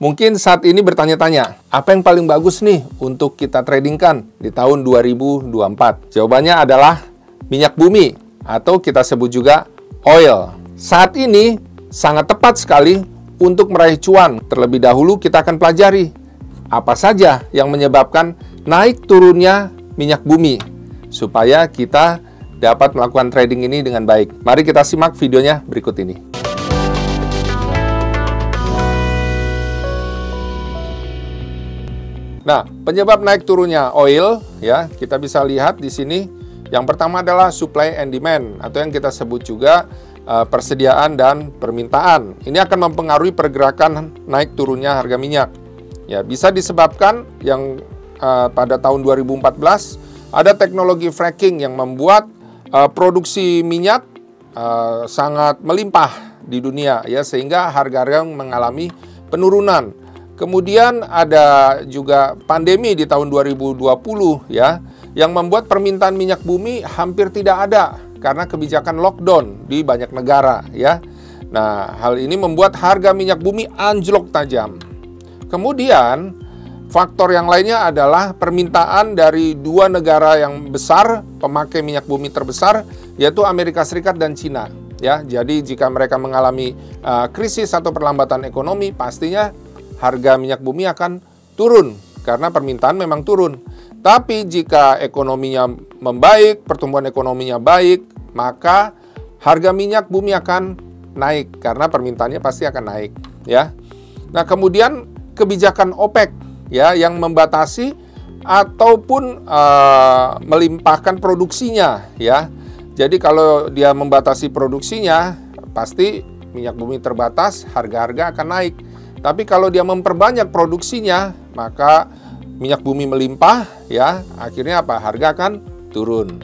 Mungkin saat ini bertanya-tanya, apa yang paling bagus nih untuk kita tradingkan di tahun 2024? Jawabannya adalah minyak bumi atau kita sebut juga oil. Saat ini sangat tepat sekali untuk meraih cuan. Terlebih dahulu kita akan pelajari apa saja yang menyebabkan naik turunnya minyak bumi supaya kita dapat melakukan trading ini dengan baik. Mari kita simak videonya berikut ini. Nah, penyebab naik turunnya oil ya, kita bisa lihat di sini. Yang pertama adalah supply and demand atau yang kita sebut juga persediaan dan permintaan. Ini akan mempengaruhi pergerakan naik turunnya harga minyak. Ya, bisa disebabkan yang pada tahun 2014 ada teknologi fracking yang membuat produksi minyak sangat melimpah di dunia ya, sehingga harga-harga mengalami penurunan. Kemudian ada juga pandemi di tahun 2020 ya, yang membuat permintaan minyak bumi hampir tidak ada karena kebijakan lockdown di banyak negara ya. Nah, hal ini membuat harga minyak bumi anjlok tajam. Kemudian faktor yang lainnya adalah permintaan dari dua negara yang besar, pemakai minyak bumi terbesar, yaitu Amerika Serikat dan Cina ya. Jadi jika mereka mengalami krisis atau perlambatan ekonomi, pastinya harga minyak bumi akan turun karena permintaan memang turun. Tapi jika ekonominya membaik, pertumbuhan ekonominya baik, maka harga minyak bumi akan naik karena permintaannya pasti akan naik ya. Nah, kemudian kebijakan OPEC ya yang membatasi ataupun melimpahkan produksinya ya. Jadi kalau dia membatasi produksinya, pasti minyak bumi terbatas, harga-harga akan naik. Tapi kalau dia memperbanyak produksinya, maka minyak bumi melimpah, ya, akhirnya apa? Harga akan turun.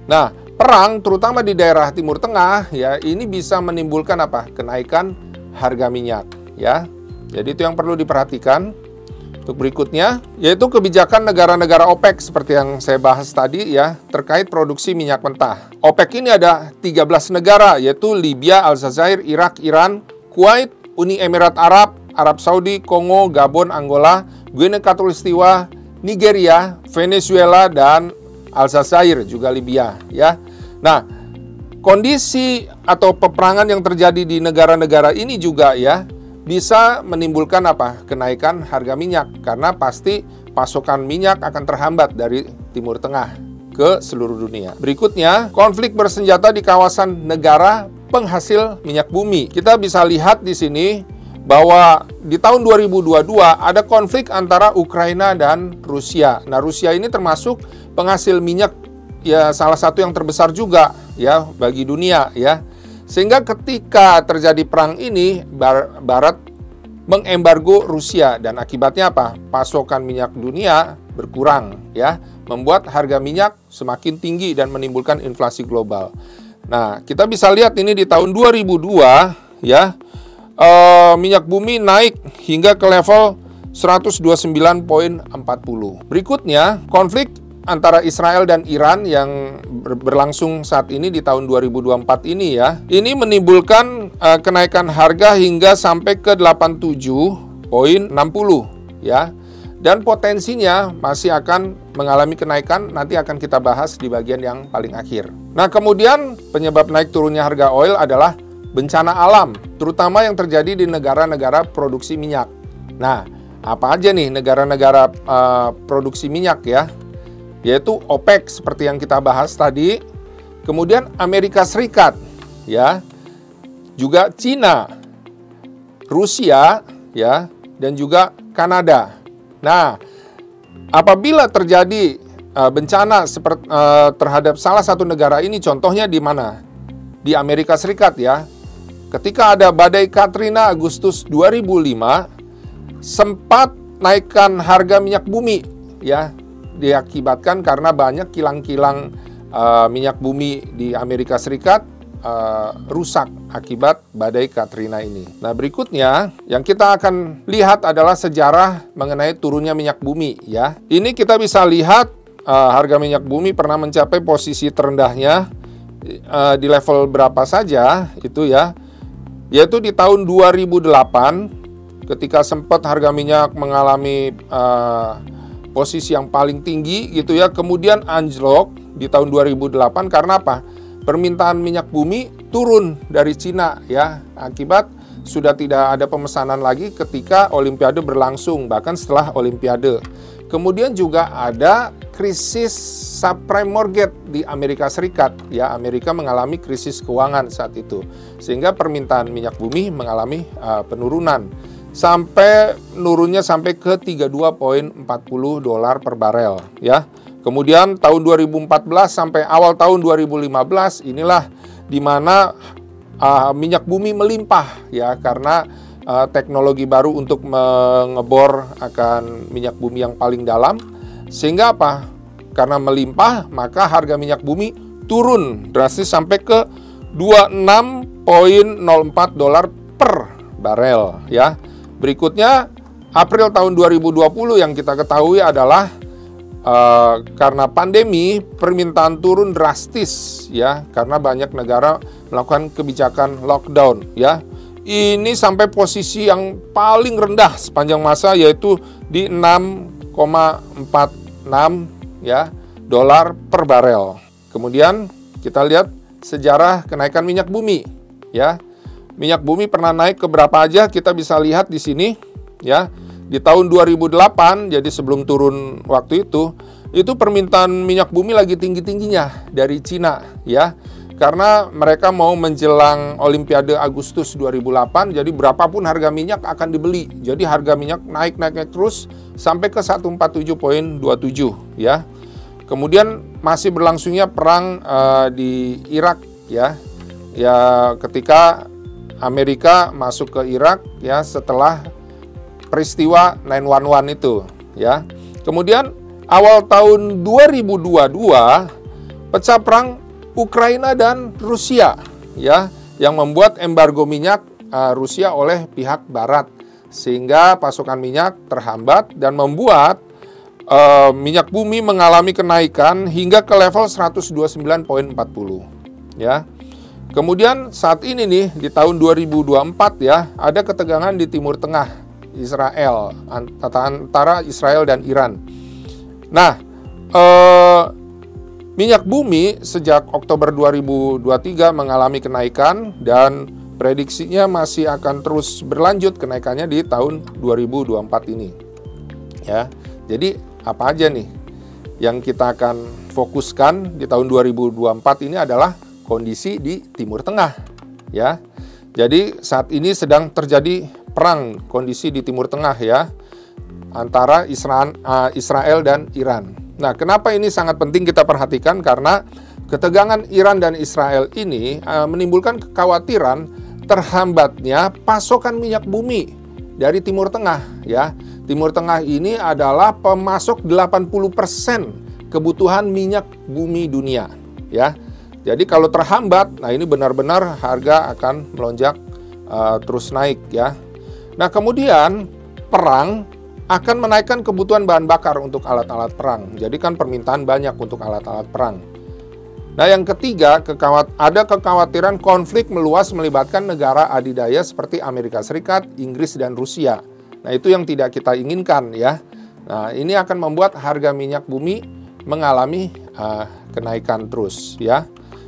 Nah, perang, terutama di daerah Timur Tengah, ya, ini bisa menimbulkan apa? Kenaikan harga minyak, ya. Jadi itu yang perlu diperhatikan. Untuk berikutnya, yaitu kebijakan negara-negara OPEC seperti yang saya bahas tadi, ya, terkait produksi minyak mentah. OPEC ini ada 13 negara, yaitu Libya, Aljazair, Irak, Iran, Kuwait, Uni Emirat Arab, Arab Saudi, Kongo, Gabon, Angola, Guinea Khatulistiwa, Nigeria, Venezuela, dan Aljazair, juga Libya. Ya. Nah, kondisi atau peperangan yang terjadi di negara-negara ini juga ya bisa menimbulkan apa? Kenaikan harga minyak, karena pasti pasokan minyak akan terhambat dari Timur Tengah ke seluruh dunia. Berikutnya, konflik bersenjata di kawasan negara penghasil minyak bumi. Kita bisa lihat di sini bahwa di tahun 2022 ada konflik antara Ukraina dan Rusia. Nah, Rusia ini termasuk penghasil minyak ya salah satu yang terbesar juga ya bagi dunia ya. Sehingga ketika terjadi perang ini, Barat mengembargo Rusia dan akibatnya apa? Pasokan minyak dunia berkurang ya, membuat harga minyak semakin tinggi dan menimbulkan inflasi global. Nah, kita bisa lihat ini di tahun 2002 ya. Minyak bumi naik hingga ke level 129,40. Berikutnya, konflik antara Israel dan Iran yang berlangsung saat ini di tahun 2024 ini ya. Ini menimbulkan kenaikan harga hingga sampai ke 87,60 ya. Dan potensinya masih akan mengalami kenaikan, nanti akan kita bahas di bagian yang paling akhir. Nah, kemudian penyebab naik turunnya harga oil adalah bencana alam, terutama yang terjadi di negara-negara produksi minyak. Nah, apa aja nih negara-negara produksi minyak ya? Yaitu OPEC seperti yang kita bahas tadi, kemudian Amerika Serikat, ya, juga Cina, Rusia, ya, dan juga Kanada. Nah, apabila terjadi bencana terhadap salah satu negara ini, contohnya di mana? Di Amerika Serikat ya. Ketika ada badai Katrina Agustus 2005, sempat naikkan harga minyak bumi ya, diakibatkan karena banyak kilang-kilang minyak bumi di Amerika Serikat rusak akibat badai Katrina ini. Nah, berikutnya yang kita akan lihat adalah sejarah mengenai turunnya minyak bumi ya. Ini kita bisa lihat harga minyak bumi pernah mencapai posisi terendahnya di level berapa saja itu ya, yaitu di tahun 2008 ketika sempat harga minyak mengalami posisi yang paling tinggi gitu ya, kemudian anjlok di tahun 2008 karena apa? Permintaan minyak bumi turun dari Cina ya, akibat sudah tidak ada pemesanan lagi ketika Olimpiade berlangsung, bahkan setelah Olimpiade. Kemudian juga ada krisis subprime mortgage di Amerika Serikat ya, Amerika mengalami krisis keuangan saat itu, sehingga permintaan minyak bumi mengalami penurunan sampai nurunnya sampai ke 32.40 dolar per barel ya. Kemudian tahun 2014 sampai awal tahun 2015 inilah di mana minyak bumi melimpah ya, karena teknologi baru untuk mengebor akan minyak bumi yang paling dalam, sehingga apa? Karena melimpah, maka harga minyak bumi turun drastis sampai ke 26.04 dolar per barel ya. Berikutnya April tahun 2020 yang kita ketahui adalah karena pandemi permintaan turun drastis ya, karena banyak negara melakukan kebijakan lockdown ya. Ini sampai posisi yang paling rendah sepanjang masa, yaitu di 6,46 ya dolar per barel. Kemudian kita lihat sejarah kenaikan minyak bumi ya. Minyak bumi pernah naik ke berapa aja, kita bisa lihat di sini ya. Di tahun 2008, jadi sebelum turun waktu itu permintaan minyak bumi lagi tinggi-tingginya dari Cina ya. Karena mereka mau menjelang Olimpiade Agustus 2008, jadi berapapun harga minyak akan dibeli. Jadi harga minyak naik terus sampai ke 147.27 ya. Kemudian masih berlangsungnya perang di Irak ya. Ya, ketika Amerika masuk ke Irak ya setelah peristiwa 9/11 itu ya. Kemudian awal tahun 2022 pecah perang Ukraina dan Rusia ya, yang membuat embargo minyak Rusia oleh pihak barat, sehingga pasokan minyak terhambat dan membuat minyak bumi mengalami kenaikan hingga ke level 129.40 ya. Kemudian saat ini nih di tahun 2024 ya, ada ketegangan di Timur Tengah Israel, antara Israel dan Iran. Nah, minyak bumi sejak Oktober 2023 mengalami kenaikan dan prediksinya masih akan terus berlanjut kenaikannya di tahun 2024 ini. Ya. Jadi apa aja nih yang kita akan fokuskan di tahun 2024 ini adalah kondisi di Timur Tengah, ya. Jadi saat ini sedang terjadi perang kondisi di Timur Tengah ya, antara Israel dan Iran. Nah, kenapa ini sangat penting kita perhatikan? Karena ketegangan Iran dan Israel ini menimbulkan kekhawatiran terhambatnya pasokan minyak bumi dari Timur Tengah ya. Timur Tengah ini adalah pemasok 80% kebutuhan minyak bumi dunia ya. Jadi kalau terhambat, nah ini benar-benar harga akan melonjak terus naik ya. Nah, kemudian perang akan menaikkan kebutuhan bahan bakar untuk alat-alat perang. Jadi kan permintaan banyak untuk alat-alat perang. Nah, yang ketiga, ada kekhawatiran konflik meluas melibatkan negara adidaya seperti Amerika Serikat, Inggris, dan Rusia. Nah, itu yang tidak kita inginkan ya. Nah, ini akan membuat harga minyak bumi mengalami kenaikan terus ya.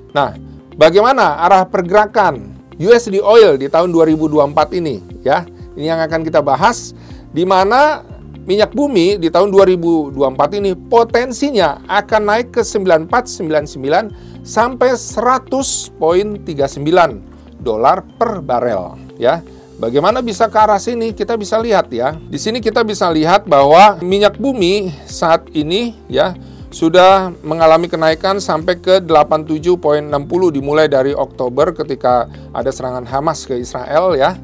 Nah, bagaimana arah pergerakan USD oil di tahun 2024 ini ya? Ini yang akan kita bahas, di mana minyak bumi di tahun 2024 ini potensinya akan naik ke 94.99 sampai 100.39 dolar per barel ya. Bagaimana bisa ke arah sini? Kita bisa lihat ya. Di sini kita bisa lihat bahwa minyak bumi saat ini ya sudah mengalami kenaikan sampai ke 87.60 dimulai dari Oktober ketika ada serangan Hamas ke Israel ya.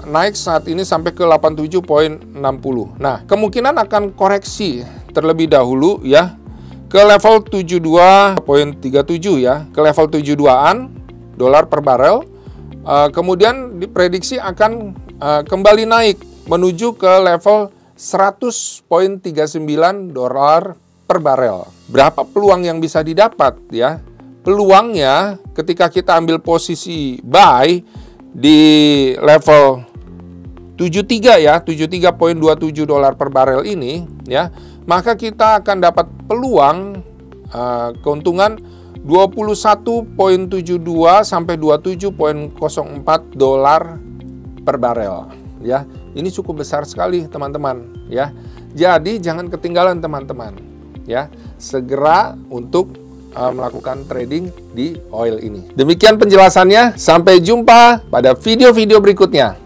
Naik saat ini sampai ke 87.60. Nah, kemungkinan akan koreksi terlebih dahulu ya ke level 72.37 ya, ke level 72-an dolar per barel. Kemudian diprediksi akan kembali naik menuju ke level 100.39 dolar per barel. Berapa peluang yang bisa didapat ya? Peluangnya ketika kita ambil posisi buy di level 73 ya, 73,27 dolar per barel ini ya, maka kita akan dapat peluang keuntungan 21,72 sampai 27,04 dolar per barel ya. Ini cukup besar sekali teman-teman ya. Jadi jangan ketinggalan teman-teman ya. Segera untuk melakukan trading di oil ini. Demikian penjelasannya, sampai jumpa pada video-video berikutnya.